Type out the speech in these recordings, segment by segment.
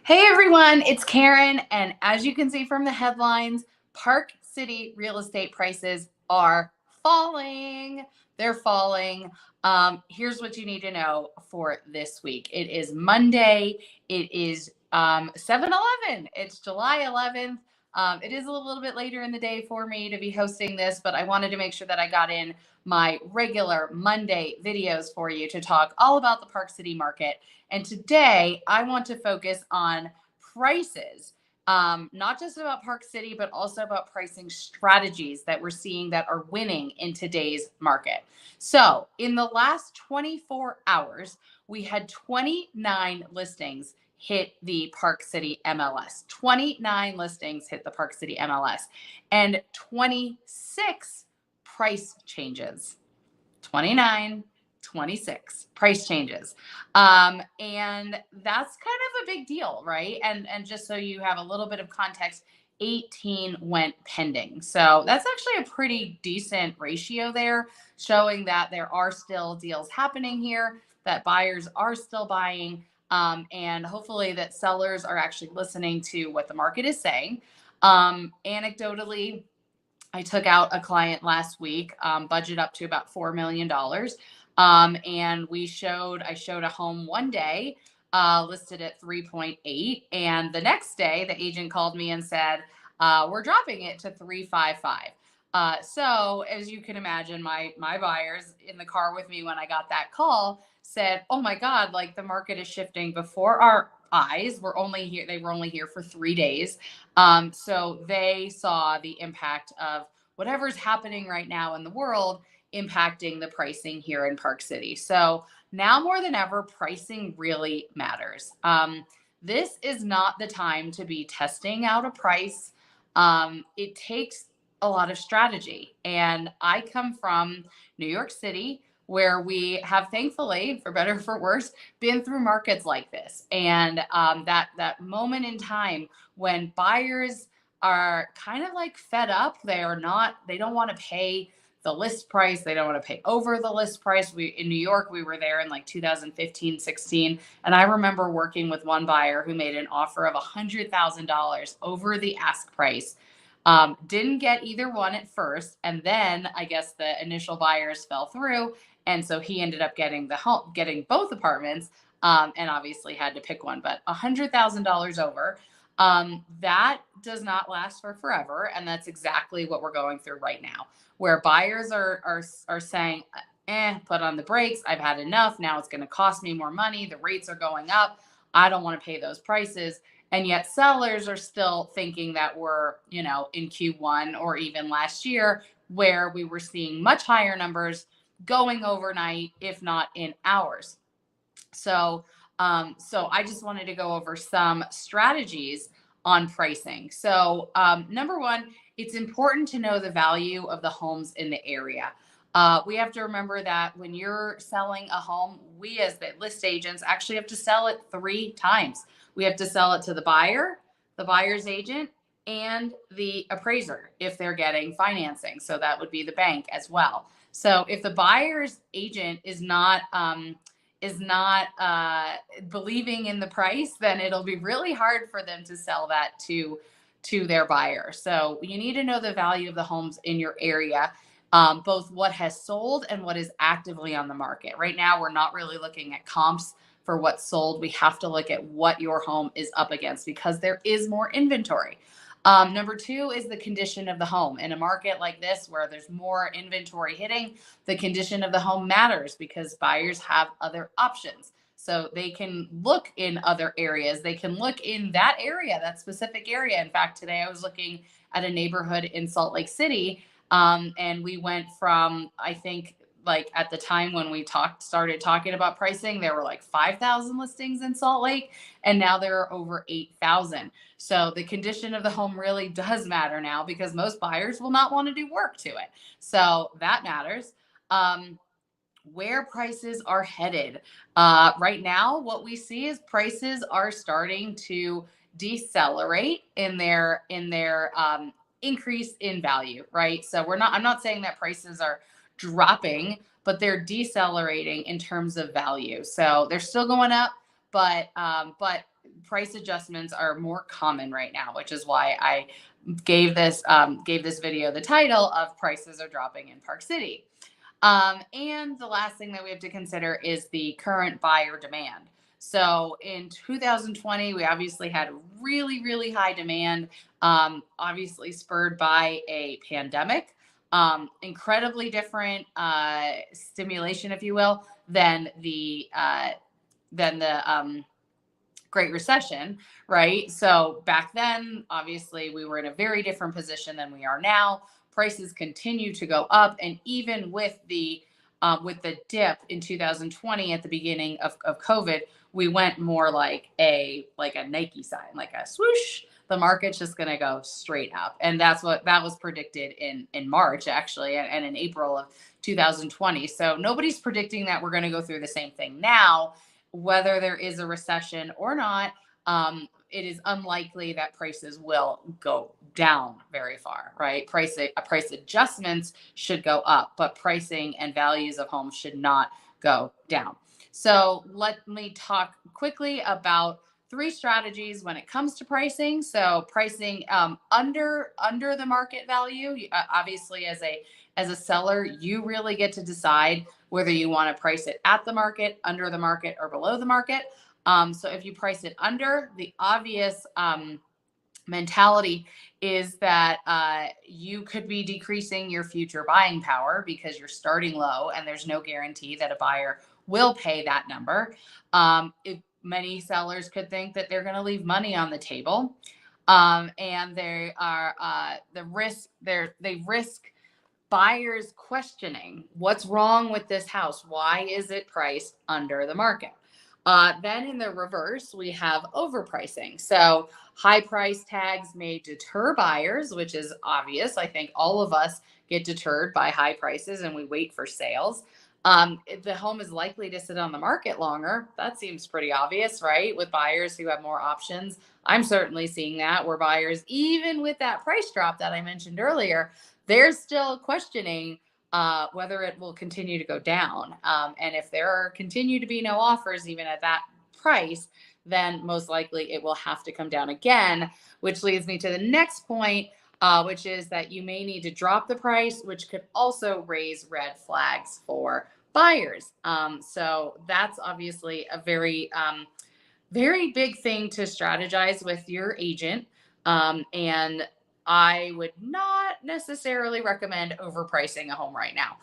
Hey everyone, it's Karen, and as you can see from the headlines, Park City real estate prices are falling. They're falling. Here's what you need to know for this week. It is Monday. It is 7/11. It's July 11th. It is a little bit later in the day for me to be hosting this, but I wanted to make sure that I got in my regular Monday videos for you to talk all about the Park City market. And today I want to focus on prices, not just about Park City, but also about pricing strategies that we're seeing that are winning in today's market. So, in the last 24 hours, we had 29 listings hit the Park City MLS. 29 listings hit the Park City MLS and 26 price changes. 29, 26 price changes. And that's kind of a big deal, right? And just so you have a little bit of context, 18 went pending. So that's actually a pretty decent ratio there, showing that there are still deals happening here, that buyers are still buying, and hopefully that sellers are actually listening to what the market is saying. Anecdotally, I took out a client last week, budget up to about $4 million. And I showed a home one day, listed at 3.8. And the next day, the agent called me and said, we're dropping it to 3.55. So as you can imagine, my buyers in the car with me when I got that call said, "Oh my God, like the market is shifting before our eyes. They were only here for 3 days. So they saw the impact of whatever's happening right now in the world impacting the pricing here in Park City. So now more than ever, pricing really matters. This is not the time to be testing out a price. It takes a lot of strategy. And I come from New York City, where we have, thankfully, for better or for worse, been through markets like this. And that moment in time when buyers are kind of like fed up, they don't want to pay the list price. They don't want to pay over the list price. In New York, we were there in like 2015, 16. And I remember working with one buyer who made an offer of $100,000 over the ask price. Didn't get either one at first. And then I guess the initial buyers fell through. And so he ended up getting both apartments, and obviously had to pick one, but $100,000 over. That does not last for forever. And that's exactly what we're going through right now, where buyers are saying, put on the brakes. I've had enough. Now it's going to cost me more money. The rates are going up. I don't want to pay those prices. And yet sellers are still thinking that we're, in Q1 or even last year, where we were seeing much higher numbers going overnight, if not in hours. So I just wanted to go over some strategies on pricing. So number one, it's important to know the value of the homes in the area. We have to remember that when you're selling a home, we as the list agents actually have to sell it 3 times. We have to sell it to the buyer, the buyer's agent, and the appraiser if they're getting financing. So that would be the bank as well. So if the buyer's agent is not believing in the price, then it'll be really hard for them to sell that to their buyer. So you need to know the value of the homes in your area, both what has sold and what is actively on the market. Right now, we're not really looking at comps for what's sold. We have to look at what your home is up against because there is more inventory. Number two is the condition of the home. In a market like this, where there's more inventory hitting, the condition of the home matters because buyers have other options. So they can look in other areas. They can look in that area, that specific area. In fact, today I was looking at a neighborhood in Salt Lake City, and we went from, I think, like at the time when we started talking about pricing, there were like 5,000 listings in Salt Lake, and now there are over 8,000. So the condition of the home really does matter now because most buyers will not want to do work to it. So that matters. Where prices are headed. Right now, what we see is prices are starting to decelerate in their increase in value, right? So I'm not saying that prices are dropping, but they're decelerating in terms of value. So they're still going up, but price adjustments are more common right now, which is why I gave this video the title of Prices Are Dropping in Park City. And the last thing that we have to consider is the current buyer demand. So in 2020, we obviously had really, really high demand, obviously spurred by a pandemic, incredibly different stimulation, if you will, than the Great Recession, right? So back then, obviously, we were in a very different position than we are now. Prices continue to go up, and even with the dip in 2020 at the beginning of COVID, we went more like a Nike sign, like a swoosh. The market's just going to go straight up, and that was predicted in March actually, and in April of 2020. So nobody's predicting that we're going to go through the same thing now, whether there is a recession or not. It is unlikely that prices will go down very far, right? Price adjustments should go up, but pricing and values of homes should not go down. So let me talk quickly about 3 strategies when it comes to pricing. So pricing under the market value. Obviously, as a seller, you really get to decide whether you want to price it at the market, under the market, or below the market. So if you price it under, the obvious mentality is that you could be decreasing your future buying power because you're starting low and there's no guarantee that a buyer will pay that number. If many sellers could think that they're going to leave money on the table, and they risk buyers questioning what's wrong with this house. Why is it priced under the market? Then in the reverse, we have overpricing. So high price tags may deter buyers, which is obvious. I think all of us get deterred by high prices and we wait for sales. If the home is likely to sit on the market longer, that seems pretty obvious, right? With buyers who have more options. I'm certainly seeing that where buyers, even with that price drop that I mentioned earlier, they're still questioning whether it will continue to go down. And if there continue to be no offers, even at that price, then most likely it will have to come down again, which leads me to the next point, which is that you may need to drop the price, which could also raise red flags for buyers. So that's obviously a very, very big thing to strategize with your agent. And I would not necessarily recommend overpricing a home right now.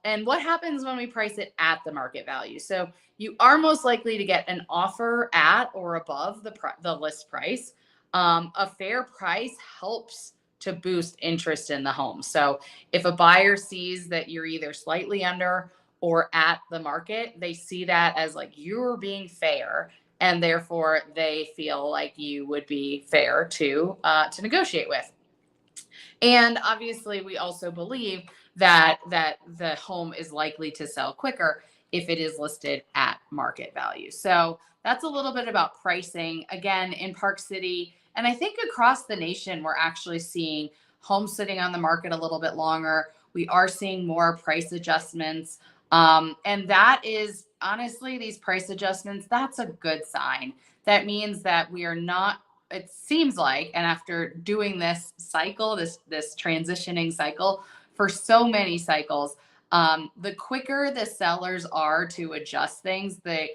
And what happens when we price it at the market value? So you are most likely to get an offer at or above the list price. A fair price helps to boost interest in the home. So if a buyer sees that you're either slightly under or at the market, they see that as like you're being fair, and therefore they feel like you would be fair to negotiate with. And obviously, we also believe that the home is likely to sell quicker if it is listed at market value. So that's a little bit about pricing. Again, in Park City, and I think across the nation, we're actually seeing homes sitting on the market a little bit longer. We are seeing more price adjustments. And that is honestly, these price adjustments, that's a good sign. That means that we are not, it seems like, and after doing this cycle, this transitioning cycle for so many cycles, the quicker the sellers are to adjust things, the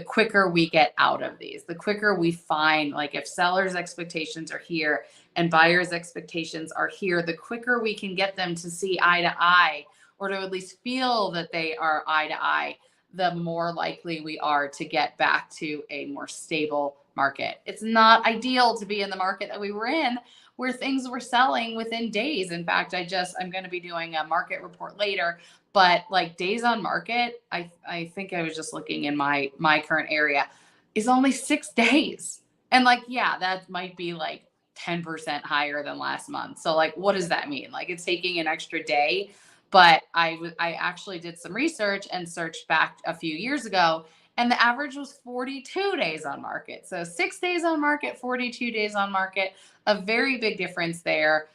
quicker we get out of these, the quicker we find, like if sellers' expectations are here and buyers' expectations are here, the quicker we can get them to see eye to eye, or to at least feel that they are eye to eye, the more likely we are to get back to a more stable market. It's not ideal to be in the market that we were in, where things were selling within days. In fact, I'm going to be doing a market report later, but like days on market, I think I was just looking in my current area, is only 6 days. And like, yeah, that might be like 10% higher than last month. So like, what does that mean? Like it's taking an extra day. But I actually did some research and searched back a few years ago, and the average was 42 days on market. So 6 days on market, 42 days on market, a very big difference there.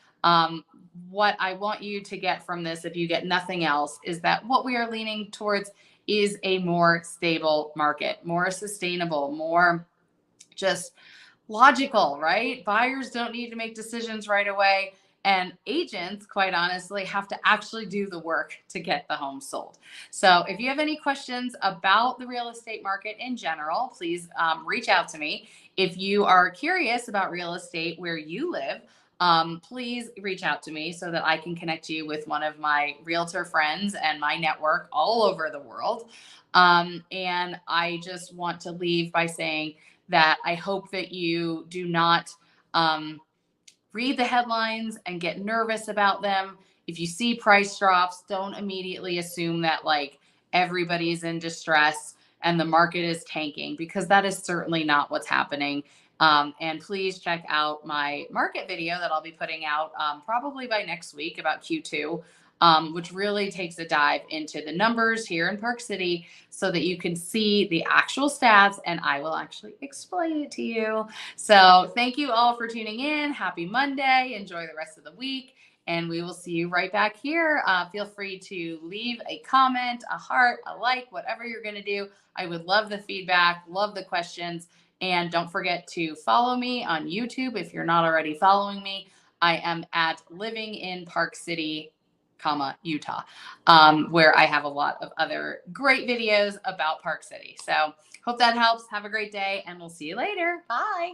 What I want you to get from this, if you get nothing else, is that what we are leaning towards is a more stable market, more sustainable, more just logical, right? Buyers don't need to make decisions right away. And agents, quite honestly, have to actually do the work to get the home sold. So if you have any questions about the real estate market in general, please reach out to me. If you are curious about real estate where you live, please reach out to me so that I can connect you with one of my realtor friends and my network all over the world. And I just want to leave by saying that I hope that you do not read the headlines and get nervous about them. If you see price drops, don't immediately assume that like everybody's in distress and the market is tanking, because that is certainly not what's happening. And please check out my market video that I'll be putting out probably by next week about Q2, which really takes a dive into the numbers here in Park City so that you can see the actual stats and I will actually explain it to you. So thank you all for tuning in. Happy Monday. Enjoy the rest of the week. And we will see you right back here. Feel free to leave a comment, a heart, a like, whatever you're going to do. I would love the feedback, love the questions. And don't forget to follow me on YouTube if you're not already following me. I am at Living in Park City, Utah, where I have a lot of other great videos about Park City. So hope that helps. Have a great day and we'll see you later. Bye.